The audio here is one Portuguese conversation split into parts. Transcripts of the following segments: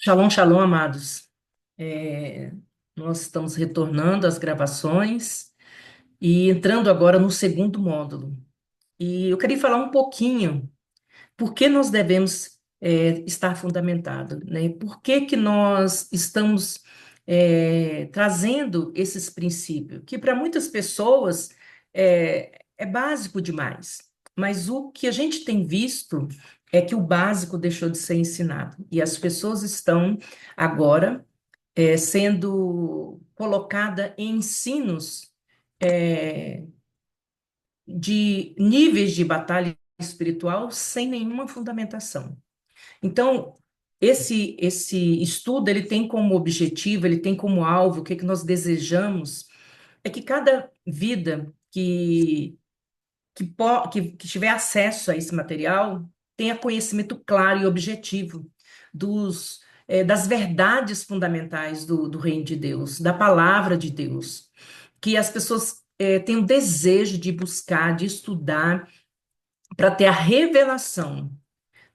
Shalom, shalom, amados. É, Nós estamos retornando às gravações e entrando agora no segundo módulo. E eu queria falar um pouquinho por que nós devemos estar fundamentado, né? Por que que nós estamos trazendo esses princípios, que para muitas pessoas é básico demais, mas o que a gente tem visto é que o básico deixou de ser ensinado e as pessoas estão agora sendo colocada em ensinos é, de níveis de batalha espiritual sem nenhuma fundamentação. Então, esse estudo ele tem como objetivo, ele tem como alvo, o que que nós desejamos é que cada vida que tiver acesso a esse material tenha conhecimento claro e objetivo das verdades fundamentais do reino de Deus, da palavra de Deus, que as pessoas tenham desejo de buscar, de estudar, para ter a revelação,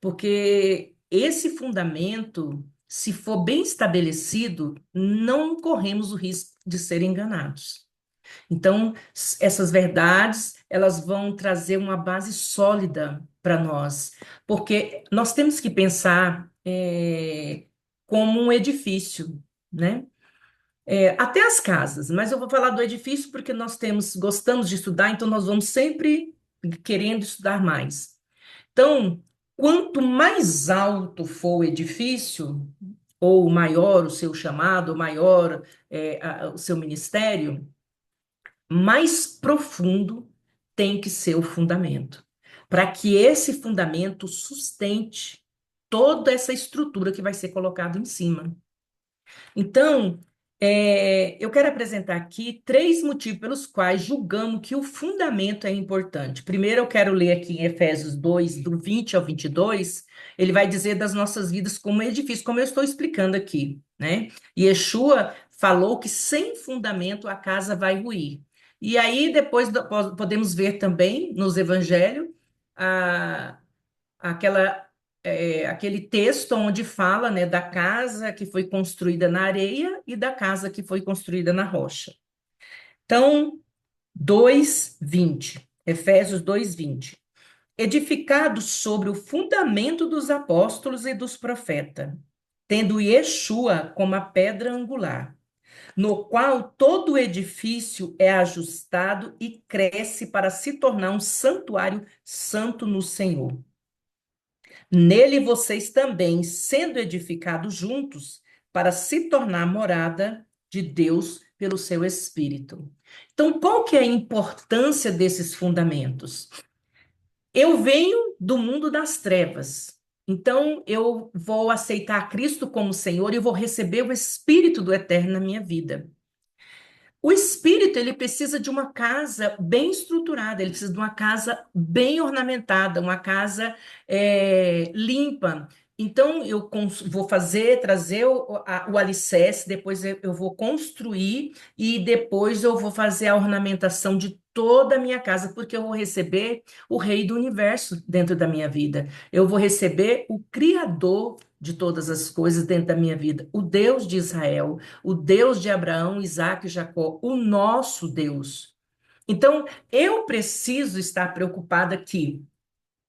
porque esse fundamento, se for bem estabelecido, não corremos o risco de ser enganados. Então, essas verdades, elas vão trazer uma base sólida para nós, porque nós temos que pensar como um edifício, né? Até as casas, mas eu vou falar do edifício porque gostamos de estudar, então nós vamos sempre querendo estudar mais. Então, quanto mais alto for o edifício, ou maior o seu chamado, maior o seu ministério, mais profundo tem que ser o fundamento, para que esse fundamento sustente toda essa estrutura que vai ser colocada em cima. Então, eu quero apresentar aqui três motivos pelos quais julgamos que o fundamento é importante. Primeiro, eu quero ler aqui em Efésios 2, do 20 ao 22, ele vai dizer das nossas vidas como edifício, como eu estou explicando aqui, né? E Yeshua falou que sem fundamento a casa vai ruir. E aí, depois podemos ver também nos evangelhos a, aquele texto onde fala, né, da casa que foi construída na areia e da casa que foi construída na rocha. Então, 2:20, Efésios 2:20. Edificado sobre o fundamento dos apóstolos e dos profetas, tendo Yeshua como a pedra angular, no qual todo o edifício é ajustado e cresce para se tornar um santuário santo no Senhor. Nele vocês também, sendo edificados juntos, para se tornar morada de Deus pelo seu Espírito. Então, qual que é a importância desses fundamentos? Eu venho do mundo das trevas. Então, eu vou aceitar Cristo como Senhor e vou receber o Espírito do Eterno na minha vida. O espírito, ele precisa de uma casa bem estruturada, ele precisa de uma casa bem ornamentada, uma casa limpa. Então, vou trazer o alicerce, depois eu vou construir e depois eu vou fazer a ornamentação de toda a minha casa, porque eu vou receber o Rei do Universo dentro da minha vida. Eu vou receber o Criador de todas as coisas dentro da minha vida, o Deus de Israel, o Deus de Abraão, Isaac e Jacó, o nosso Deus. Então, eu preciso estar preocupada que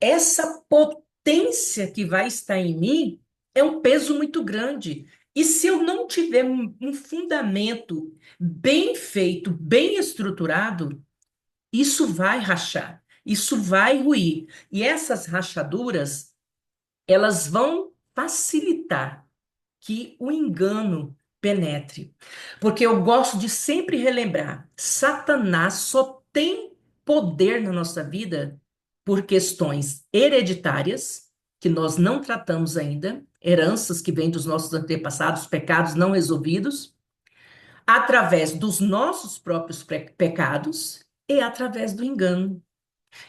essa potência que vai estar em mim é um peso muito grande. E se eu não tiver um fundamento bem feito, bem estruturado, isso vai rachar, isso vai ruir. E essas rachaduras, elas vão facilitar que o engano penetre. Porque eu gosto de sempre relembrar: Satanás só tem poder na nossa vida por questões hereditárias, que nós não tratamos ainda, heranças que vêm dos nossos antepassados, pecados não resolvidos, através dos nossos próprios pecados e através do engano.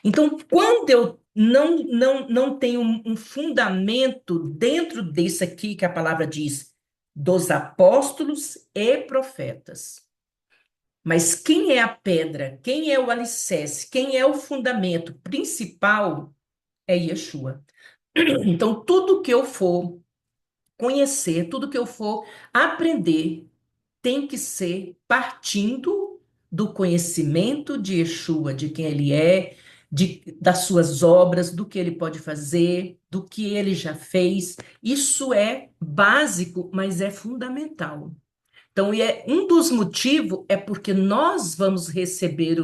Então, quando eu não tenho um fundamento dentro desse aqui que a palavra diz, dos apóstolos e profetas. Mas quem é a pedra? Quem é o alicerce? Quem é o fundamento principal é Yeshua. Então, tudo que eu for conhecer, tudo que eu for aprender, tem que ser partindo do conhecimento de Yeshua, de quem ele é, das suas obras, do que ele pode fazer, do que ele já fez. Isso é básico, mas é fundamental. Então, um dos motivos é porque nós vamos receber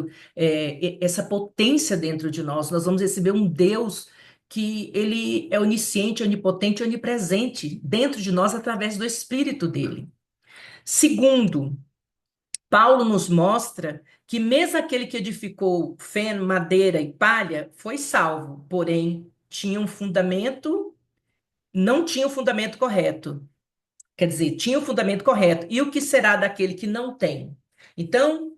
essa potência dentro de nós, nós vamos receber um Deus que ele é onisciente, onipotente, onipresente dentro de nós através do Espírito dele. Segundo, Paulo nos mostra que mesmo aquele que edificou feno, madeira e palha foi salvo, porém tinha um fundamento, não tinha o fundamento correto. Quer dizer, tinha o fundamento correto. E o que será daquele que não tem? Então,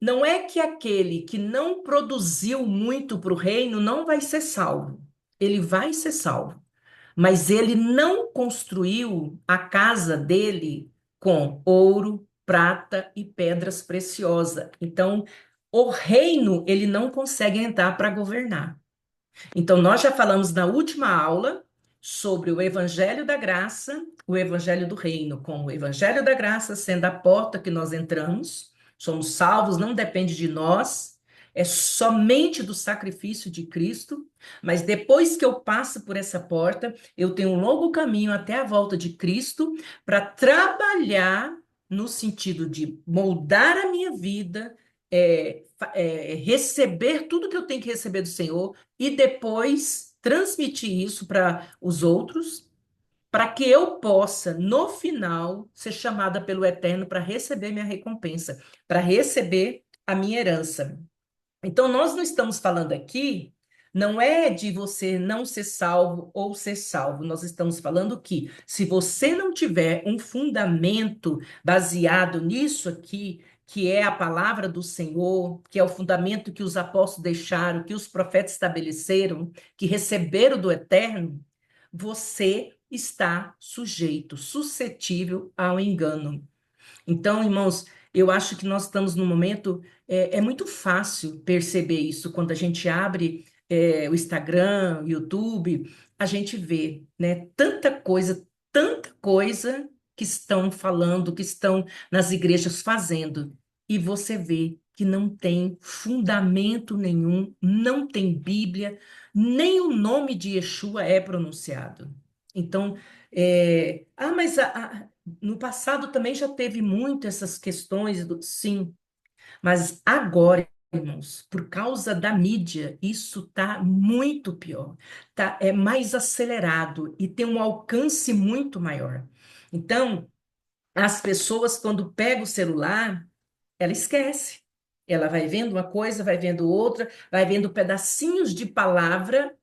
não é que aquele que não produziu muito para o reino não vai ser salvo. Ele vai ser salvo. Mas ele não construiu a casa dele com ouro, prata e pedras preciosas. Então, o reino ele não consegue entrar para governar. Então, nós já falamos na última aula sobre o Evangelho da Graça, o Evangelho do Reino, como o Evangelho da Graça sendo a porta que nós entramos, somos salvos, não depende de nós, é somente do sacrifício de Cristo, mas depois que eu passo por essa porta, eu tenho um longo caminho até a volta de Cristo para trabalhar no sentido de moldar a minha vida, receber tudo que eu tenho que receber do Senhor e depois transmitir isso para os outros, para que eu possa, no final, ser chamada pelo Eterno para receber minha recompensa, para receber a minha herança. Então, nós não estamos falando aqui, não é de você não ser salvo ou ser salvo. Nós estamos falando que, se você não tiver um fundamento baseado nisso aqui, que é a palavra do Senhor, que é o fundamento que os apóstolos deixaram, que os profetas estabeleceram, que receberam do Eterno, você está sujeito, suscetível ao engano. Então, irmãos, eu acho que nós estamos num momento, é muito fácil perceber isso quando a gente abre o Instagram, o YouTube, a gente vê, né, tanta coisa que estão falando, que estão nas igrejas fazendo, e você vê que não tem fundamento nenhum, não tem Bíblia, nem o nome de Yeshua é pronunciado. Então, mas no passado também já teve muito essas questões, sim, mas agora, irmãos, por causa da mídia, isso está muito pior, tá? É mais acelerado e tem um alcance muito maior. Então, as pessoas, quando pegam o celular, ela esquece. Ela vai vendo uma coisa, vai vendo outra, vai vendo pedacinhos de palavra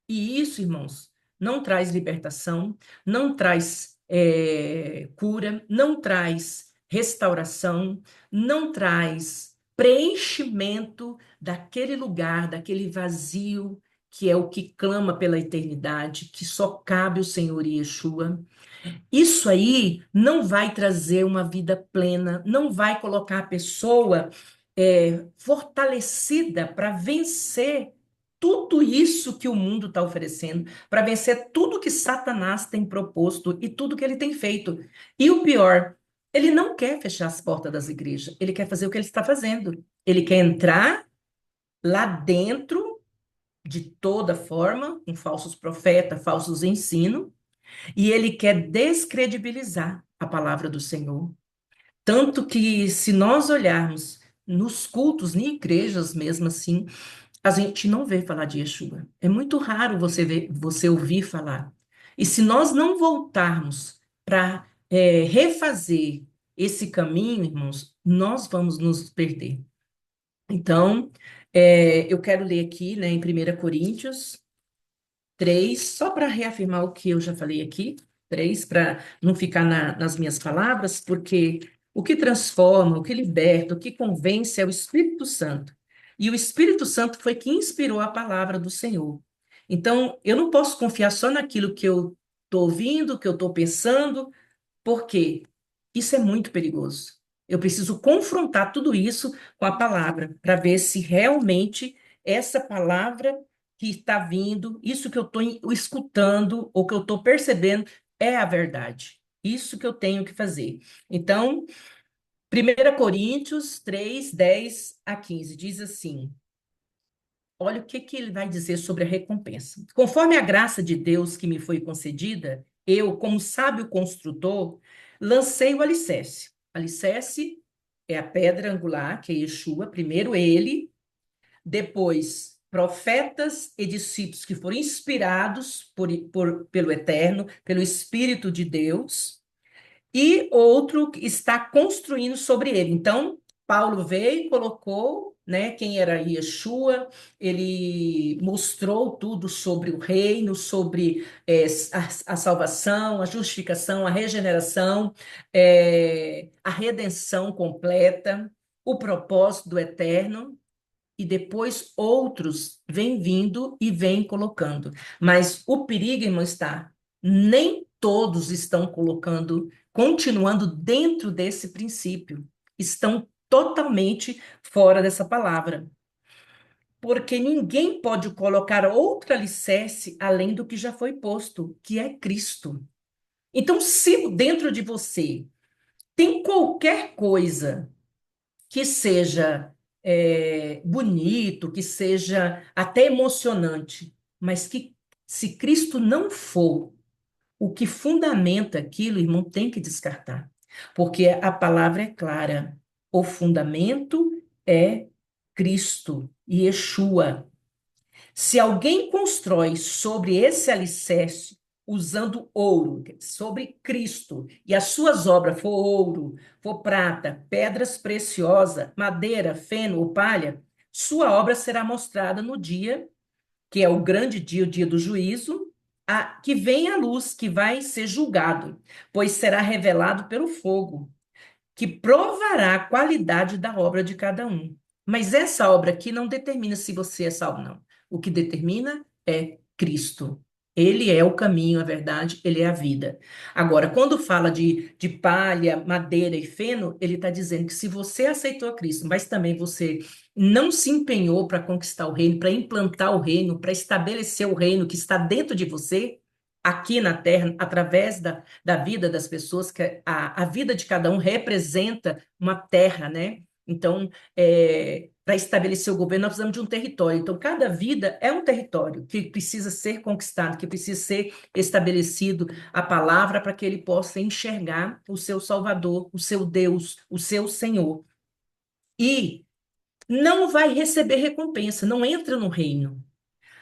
e isso, irmãos, não traz libertação, não traz cura, não traz restauração, não traz preenchimento daquele lugar, daquele vazio que é o que clama pela eternidade, que só cabe o Senhor Yeshua. Isso aí não vai trazer uma vida plena, não vai colocar a pessoa fortalecida para vencer tudo isso que o mundo está oferecendo, para vencer tudo que Satanás tem proposto e tudo que ele tem feito. E o pior, ele não quer fechar as portas das igrejas, ele quer fazer o que ele está fazendo. Ele quer entrar lá dentro de toda forma, com falsos profetas, falsos ensinos, e ele quer descredibilizar a palavra do Senhor. Tanto que, se nós olharmos nos cultos, em igrejas mesmo assim, a gente não vê falar de Yeshua. É muito raro você ouvir falar. E se nós não voltarmos para refazer esse caminho, irmãos, nós vamos nos perder. Então, eu quero ler aqui, né, em 1 Coríntios 3, só para reafirmar o que eu já falei aqui, 3, para não ficar nas minhas palavras, porque o que transforma, o que liberta, o que convence é o Espírito Santo. E o Espírito Santo foi que inspirou a palavra do Senhor. Então, eu não posso confiar só naquilo que eu estou ouvindo, que eu estou pensando, porque isso é muito perigoso. Eu preciso confrontar tudo isso com a palavra, para ver se realmente essa palavra que está vindo, isso que eu estou escutando, ou que eu estou percebendo, é a verdade. Isso que eu tenho que fazer. Então, 1 Coríntios 3, 10 a 15, diz assim: olha o que que ele vai dizer sobre a recompensa. Conforme a graça de Deus que me foi concedida, eu, como sábio construtor, lancei o alicerce. Alicerce é a pedra angular, que é Yeshua, primeiro ele, depois profetas e discípulos que foram inspirados pelo Eterno, pelo Espírito de Deus, e outro que está construindo sobre ele. Então, Paulo veio e colocou, né, quem era Yeshua, ele mostrou tudo sobre o reino, sobre a salvação, a justificação, a regeneração, a redenção completa, o propósito do eterno, e depois outros vêm vindo e vêm colocando. Mas o perigo, irmão, está, nem todos estão colocando, continuando dentro desse princípio. Estão totalmente fora dessa palavra. Porque ninguém pode colocar outra alicerce além do que já foi posto, que é Cristo. Então, se dentro de você tem qualquer coisa que seja bonito, que seja até emocionante, mas que se Cristo não for o que fundamenta aquilo, irmão, tem que descartar. Porque a palavra é clara. O fundamento é Cristo e Yeshua. Se alguém constrói sobre esse alicerce, usando ouro, sobre Cristo, e as suas obras for ouro, for prata, pedras preciosas, madeira, feno ou palha, sua obra será mostrada no dia, que é o grande dia, o dia do juízo, que vem a luz, que vai ser julgado, pois será revelado pelo fogo que provará a qualidade da obra de cada um. Mas essa obra aqui não determina se você é salvo, não. O que determina é Cristo. Ele é o caminho, a verdade, ele é a vida. Agora, quando fala de palha, madeira e feno, ele está dizendo que se você aceitou a Cristo, mas também você não se empenhou para conquistar o reino, para implantar o reino, para estabelecer o reino que está dentro de você, aqui na terra, através da vida das pessoas, que a vida de cada um representa uma terra, né? Então, para estabelecer o governo, nós precisamos de um território. Então, cada vida é um território que precisa ser conquistado, que precisa ser estabelecido a palavra para que ele possa enxergar o seu Salvador, o seu Deus, o seu Senhor. E não vai receber recompensa, não entra no reino.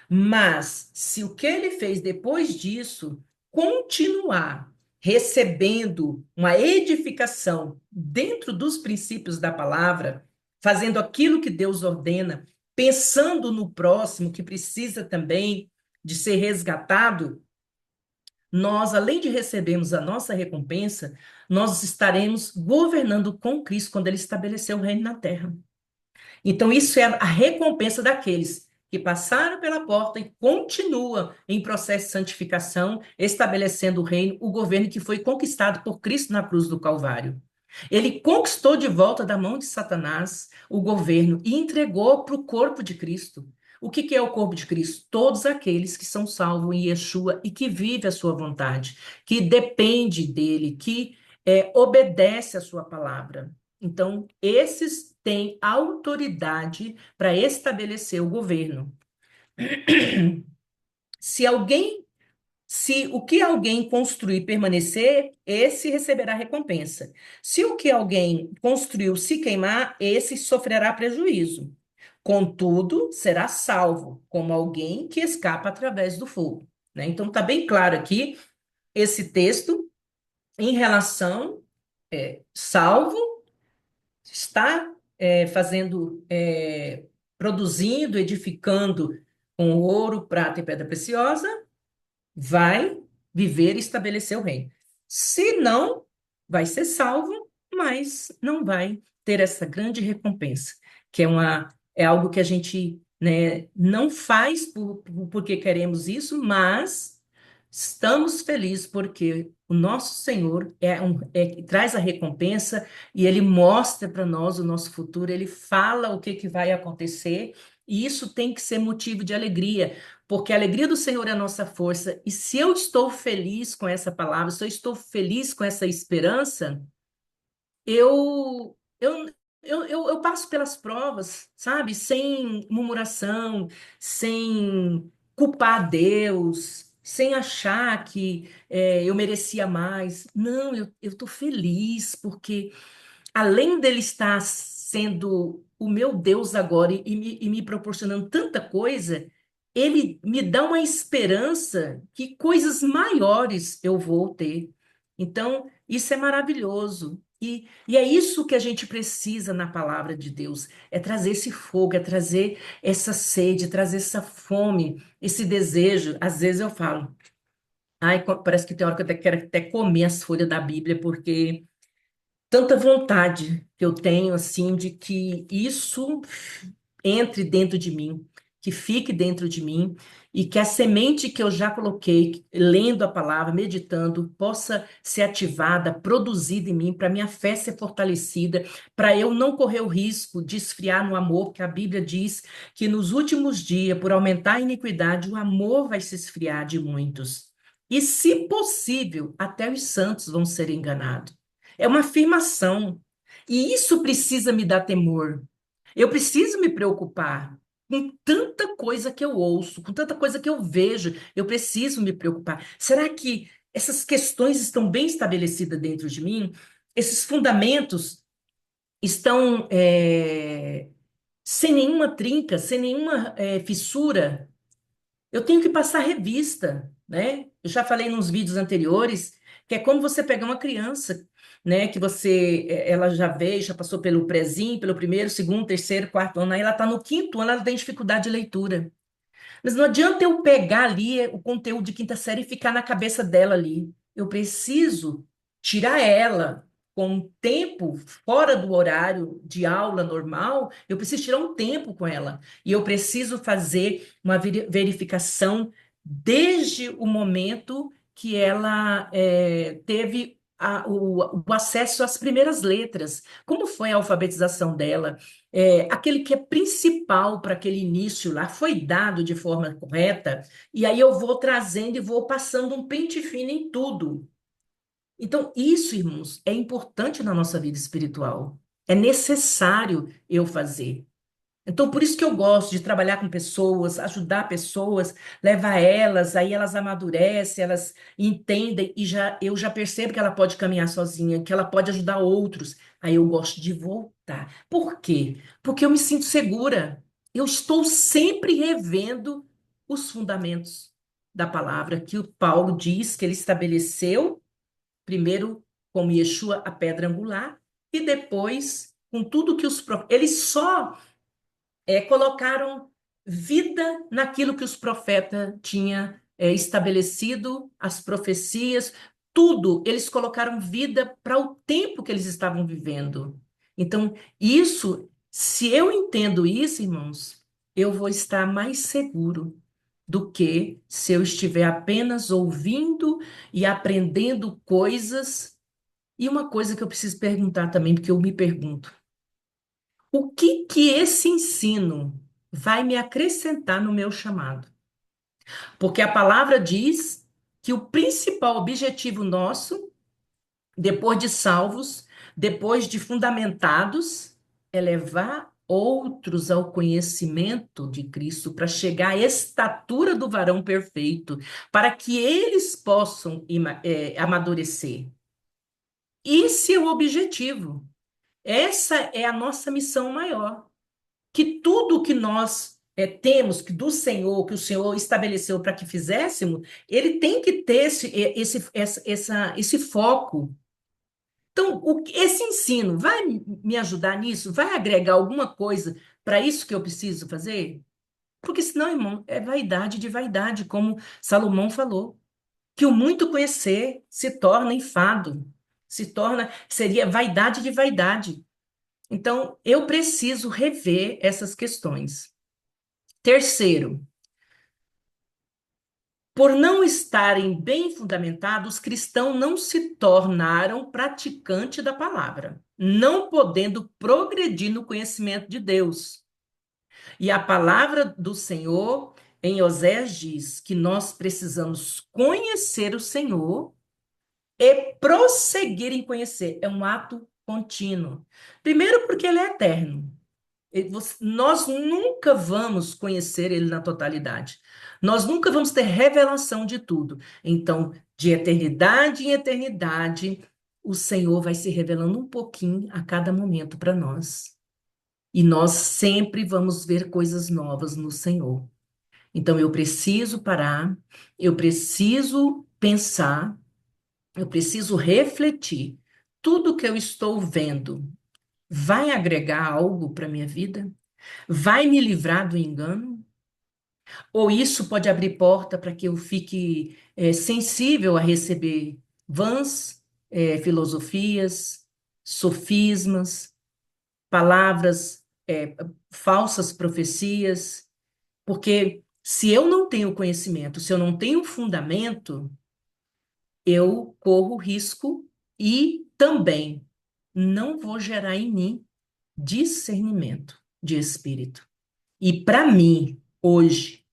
Mas, se o que ele fez depois disso continuar recebendo uma edificação dentro dos princípios da palavra, fazendo aquilo que Deus ordena, pensando no próximo que precisa também de ser resgatado, nós, além de recebermos a nossa recompensa, nós estaremos governando com Cristo quando ele estabeleceu o reino na terra. Então, isso é a recompensa daqueles que passaram pela porta e continuam em processo de santificação, estabelecendo o reino, o governo que foi conquistado por Cristo na cruz do Calvário. Ele conquistou de volta da mão de Satanás o governo e entregou para o corpo de Cristo. O que que é o corpo de Cristo? Todos aqueles que são salvos em Yeshua e que vivem a sua vontade, que depende dele, que obedece a sua palavra. Então, esses têm autoridade para estabelecer o governo. Se alguém, se o que alguém construir permanecer, esse receberá recompensa. Se o que alguém construiu se queimar, esse sofrerá prejuízo. Contudo, será salvo, como alguém que escapa através do fogo. Né? Então, está bem claro aqui esse texto em relação salvo, está fazendo, produzindo, edificando com ouro, prata e pedra preciosa, vai viver e estabelecer o reino. Se não, vai ser salvo, mas não vai ter essa grande recompensa, que é algo que a gente, né, não faz porque queremos isso, mas estamos felizes porque o nosso Senhor traz a recompensa e ele mostra para nós o nosso futuro, ele fala o que vai acontecer, e isso tem que ser motivo de alegria, porque a alegria do Senhor é a nossa força. E se eu estou feliz com essa palavra, se eu estou feliz com essa esperança, eu, eu, eu passo pelas provas, sabe? Sem murmuração, sem culpar Deus, sem achar que eu merecia mais. Não, eu estou feliz, porque além dele estar sendo o meu Deus agora e me proporcionando tanta coisa, ele me dá uma esperança que coisas maiores eu vou ter. Então, isso é maravilhoso. E é isso que a gente precisa na palavra de Deus: é trazer esse fogo, é trazer essa sede, trazer essa fome, esse desejo. Às vezes eu falo, ai, parece que tem hora que eu até quero até comer as folhas da Bíblia, porque tanta vontade que eu tenho assim de que isso entre dentro de mim, que fique dentro de mim e que a semente que eu já coloquei, lendo a palavra, meditando, possa ser ativada, produzida em mim, para minha fé ser fortalecida, para eu não correr o risco de esfriar no amor, porque a Bíblia diz que nos últimos dias, por aumentar a iniquidade, o amor vai se esfriar de muitos. E, se possível, até os santos vão ser enganados. É uma afirmação. E isso precisa me dar temor. Eu preciso me preocupar com tanta coisa que eu ouço, com tanta coisa que eu vejo. Eu preciso me preocupar. Será que essas questões estão bem estabelecidas dentro de mim? Esses fundamentos estão sem nenhuma trinca, sem nenhuma fissura? Eu tenho que passar revista, né? Eu já falei nos vídeos anteriores que é como você pegar uma criança, né? Que ela já veio, já passou pelo prezinho, pelo primeiro, segundo, terceiro, quarto ano, aí ela está no quinto ano, ela tem dificuldade de leitura. Mas não adianta eu pegar ali o conteúdo de quinta série e ficar na cabeça dela ali. Eu preciso tirar ela com um tempo fora do horário de aula normal, eu preciso tirar um tempo com ela. E eu preciso fazer uma verificação desde o momento que ela teve o acesso às primeiras letras. Como foi a alfabetização dela? Aquele que é principal para aquele início lá foi dado de forma correta, e aí eu vou trazendo e vou passando um pente fino em tudo. Então, isso, irmãos, é importante na nossa vida espiritual. É necessário eu fazer. Então, por isso que eu gosto de trabalhar com pessoas, ajudar pessoas, levar elas, aí elas amadurecem, elas entendem e eu já percebo que ela pode caminhar sozinha, que ela pode ajudar outros. Aí eu gosto de voltar. Por quê? Porque eu me sinto segura. Eu estou sempre revendo os fundamentos da palavra que o Paulo diz que ele estabeleceu, primeiro como Yeshua, a pedra angular, e depois com tudo que ele só colocaram vida naquilo que os profetas tinham estabelecido, as profecias, tudo. Eles colocaram vida para o tempo que eles estavam vivendo. Então, isso, se eu entendo isso, irmãos, eu vou estar mais seguro do que se eu estiver apenas ouvindo e aprendendo coisas. E uma coisa que eu preciso perguntar também, porque eu me pergunto: o que que esse ensino vai me acrescentar no meu chamado? Porque a palavra diz que o principal objetivo nosso, depois de salvos, depois de fundamentados, é levar outros ao conhecimento de Cristo, para chegar à estatura do varão perfeito, para que eles possam amadurecer. Esse é o objetivo. Essa é a nossa missão maior. Que tudo que nós temos que do Senhor, que o Senhor estabeleceu para que fizéssemos, ele tem que ter esse foco. Então, esse ensino vai me ajudar nisso? Vai agregar alguma coisa para isso que eu preciso fazer? Porque senão, irmão, é vaidade de vaidade, como Salomão falou, que o muito conhecer se torna enfado, seria vaidade de vaidade. Então, eu preciso rever essas questões. Terceiro, por não estarem bem fundamentados, os cristãos não se tornaram praticantes da palavra, não podendo progredir no conhecimento de Deus. E a palavra do Senhor em Oséias diz que nós precisamos conhecer o Senhor e prosseguir em conhecer. É um ato contínuo. Primeiro, porque ele é eterno. Nós nunca vamos conhecer ele na totalidade. Nós nunca vamos ter revelação de tudo. Então, de eternidade em eternidade, o Senhor vai se revelando um pouquinho a cada momento para nós. E nós sempre vamos ver coisas novas no Senhor. Então, eu preciso parar, eu preciso pensar, eu preciso refletir. Tudo que eu estou vendo vai agregar algo para a minha vida? Vai me livrar do engano? Ou isso pode abrir porta para que eu fique sensível a receber vãs filosofias, sofismas, palavras, falsas profecias? Porque se eu não tenho conhecimento, se eu não tenho fundamento, eu corro risco e também não vou gerar em mim discernimento de espírito. E para mim, hoje,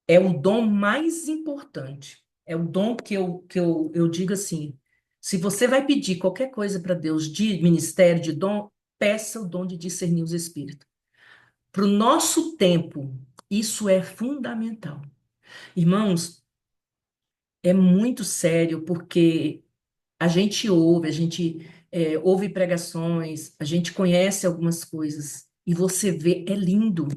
é o dom mais importante. É o dom que eu digo assim: se você vai pedir qualquer coisa para Deus de ministério, de dom, peça o dom de discernir os espíritos. Para o nosso tempo, isso é fundamental. Irmãos, é muito sério, porque a gente ouve pregações, a gente conhece algumas coisas, e você vê, é lindo.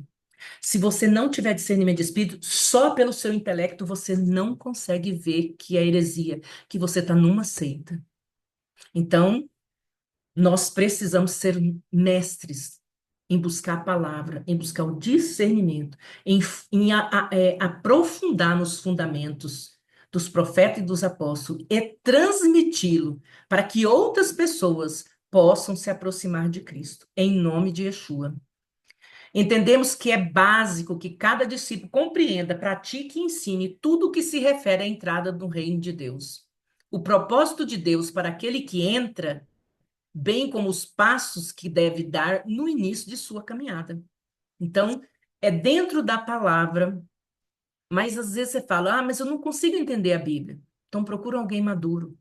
Se você não tiver discernimento de espírito, só pelo seu intelecto você não consegue ver que é heresia, que você está numa seita. Então, nós precisamos ser mestres em buscar a palavra, em buscar o discernimento, em aprofundar nos fundamentos dos profetas e dos apóstolos e transmiti-lo para que outras pessoas possam se aproximar de Cristo, em nome de Yeshua. Entendemos que é básico que cada discípulo compreenda, pratique e ensine tudo o que se refere à entrada no reino de Deus. O propósito de Deus para aquele que entra, bem como os passos que deve dar no início de sua caminhada. Então, é dentro da palavra, mas às vezes você fala, mas eu não consigo entender a Bíblia. Então, procura alguém maduro.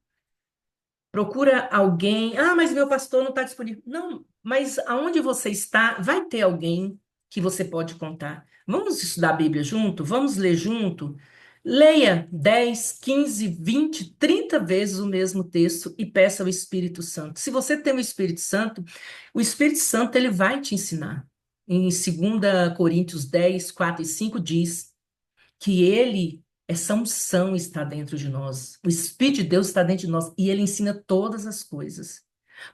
Procura alguém. Mas meu pastor não está disponível. Não, mas aonde você está, vai ter alguém que você pode contar. Vamos estudar a Bíblia junto? Vamos ler junto? Leia 10, 15, 20, 30 vezes o mesmo texto e peça ao Espírito Santo. Se você tem o Espírito Santo ele vai te ensinar. Em 2 Coríntios 10, 4 e 5 diz que essa unção está dentro de nós. O Espírito de Deus está dentro de nós e ele ensina todas as coisas.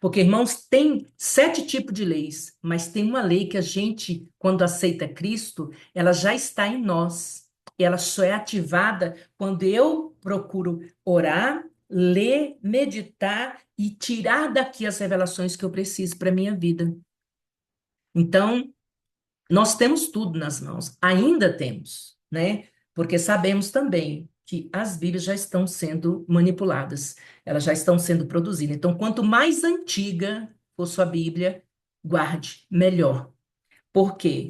Porque, irmãos, tem 7 tipos de leis, mas tem uma lei que a gente, quando aceita Cristo, ela já está em nós. E ela só é ativada quando eu procuro orar, ler, meditar e tirar daqui as revelações que eu preciso para a minha vida. Então, nós temos tudo nas mãos, ainda temos, né? Porque sabemos também que as Bíblias já estão sendo manipuladas, elas já estão sendo produzidas. Então, quanto mais antiga for sua Bíblia, guarde, melhor. Por quê?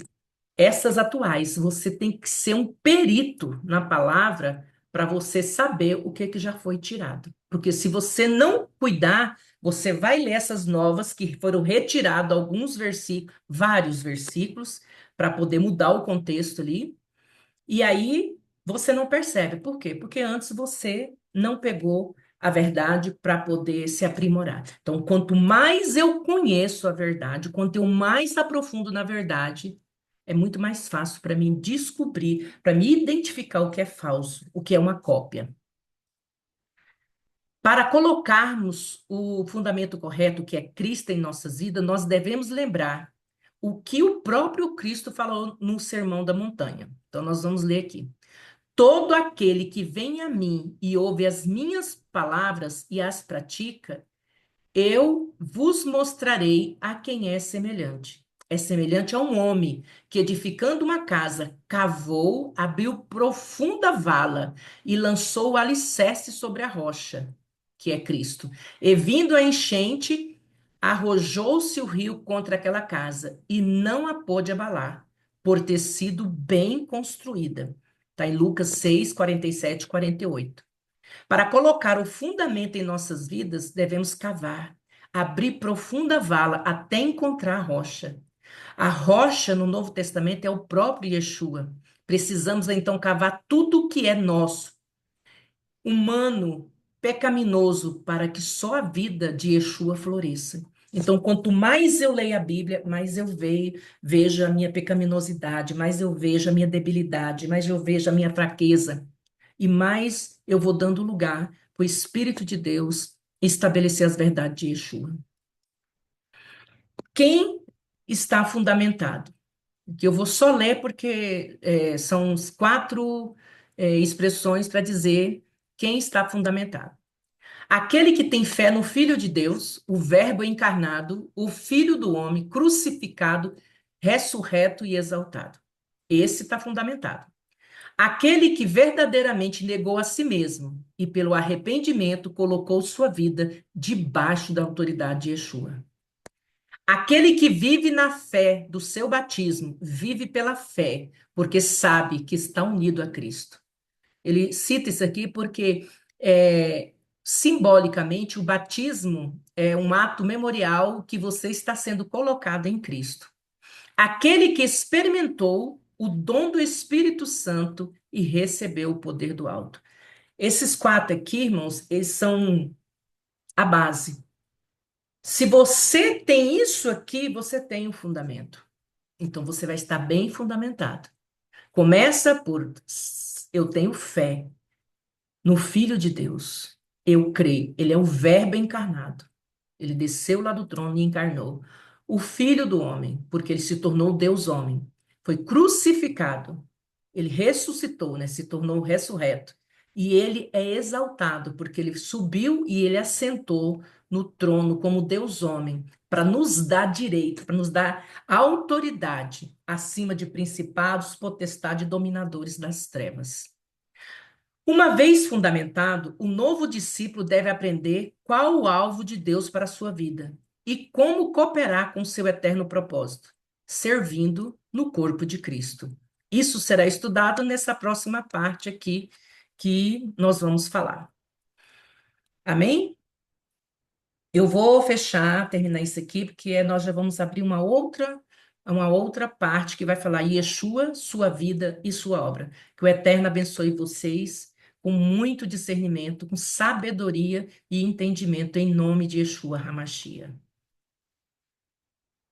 Essas atuais, você tem que ser um perito na palavra para você saber o que que já foi tirado. Porque se você não cuidar, você vai ler essas novas que foram retirados alguns versículos, vários versículos, para poder mudar o contexto ali. E aí você não percebe. Por quê? Porque antes você não pegou a verdade para poder se aprimorar. Então, quanto mais eu conheço a verdade, quanto eu mais aprofundo na verdade, é muito mais fácil para mim descobrir, para me identificar o que é falso, o que é uma cópia. Para colocarmos o fundamento correto, que é Cristo em nossas vidas, nós devemos lembrar o que o próprio Cristo falou no Sermão da Montanha. Então, nós vamos ler aqui. Todo aquele que vem a mim e ouve as minhas palavras e as pratica, eu vos mostrarei a quem é semelhante. É semelhante a um homem que, edificando uma casa, cavou, abriu profunda vala e lançou o alicerce sobre a rocha, que é Cristo. E vindo a enchente, arrojou-se o rio contra aquela casa e não a pôde abalar, por ter sido bem construída. Está em Lucas 6, 47 e 48. Para colocar o fundamento em nossas vidas, devemos cavar, abrir profunda vala até encontrar a rocha. A rocha no Novo Testamento é o próprio Yeshua. Precisamos então cavar tudo o que é nosso, humano, pecaminoso, para que só a vida de Yeshua floresça. Então, quanto mais eu leio a Bíblia, mais eu vejo a minha pecaminosidade, mais eu vejo a minha debilidade, mais eu vejo a minha fraqueza, e mais eu vou dando lugar para o Espírito de Deus estabelecer as verdades de Yeshua. Quem está fundamentado? Que eu vou só ler porque são os quatro expressões para dizer quem está fundamentado. Aquele que tem fé no Filho de Deus, o Verbo encarnado, o Filho do homem, crucificado, ressurreto e exaltado. Esse está fundamentado. Aquele que verdadeiramente negou a si mesmo e, pelo arrependimento, colocou sua vida debaixo da autoridade de Yeshua. Aquele que vive na fé do seu batismo, vive pela fé, porque sabe que está unido a Cristo. Ele cita isso aqui porque, simbolicamente, o batismo é um ato memorial que você está sendo colocado em Cristo. Aquele que experimentou o dom do Espírito Santo e recebeu o poder do alto. Esses quatro aqui, irmãos, eles são a base. Se você tem isso aqui, você tem um fundamento. Então você vai estar bem fundamentado. Começa por eu tenho fé no Filho de Deus. Eu creio. Ele é o Verbo encarnado. Ele desceu lá do trono e encarnou. O Filho do homem, porque ele se tornou Deus homem. Foi crucificado. Ele ressuscitou, né? Se tornou ressurreto. E ele é exaltado, porque ele subiu e ele assentou no trono como Deus homem, para nos dar direito, para nos dar autoridade acima de principados, potestades e dominadores das trevas. Uma vez fundamentado, o novo discípulo deve aprender qual o alvo de Deus para a sua vida e como cooperar com seu eterno propósito, servindo no corpo de Cristo. Isso será estudado nessa próxima parte aqui que nós vamos falar. Amém? Eu vou fechar, terminar isso aqui, porque nós já vamos abrir uma outra parte que vai falar Yeshua, sua vida e sua obra. Que o Eterno abençoe vocês com muito discernimento, com sabedoria e entendimento, em nome de Yeshua HaMashiach.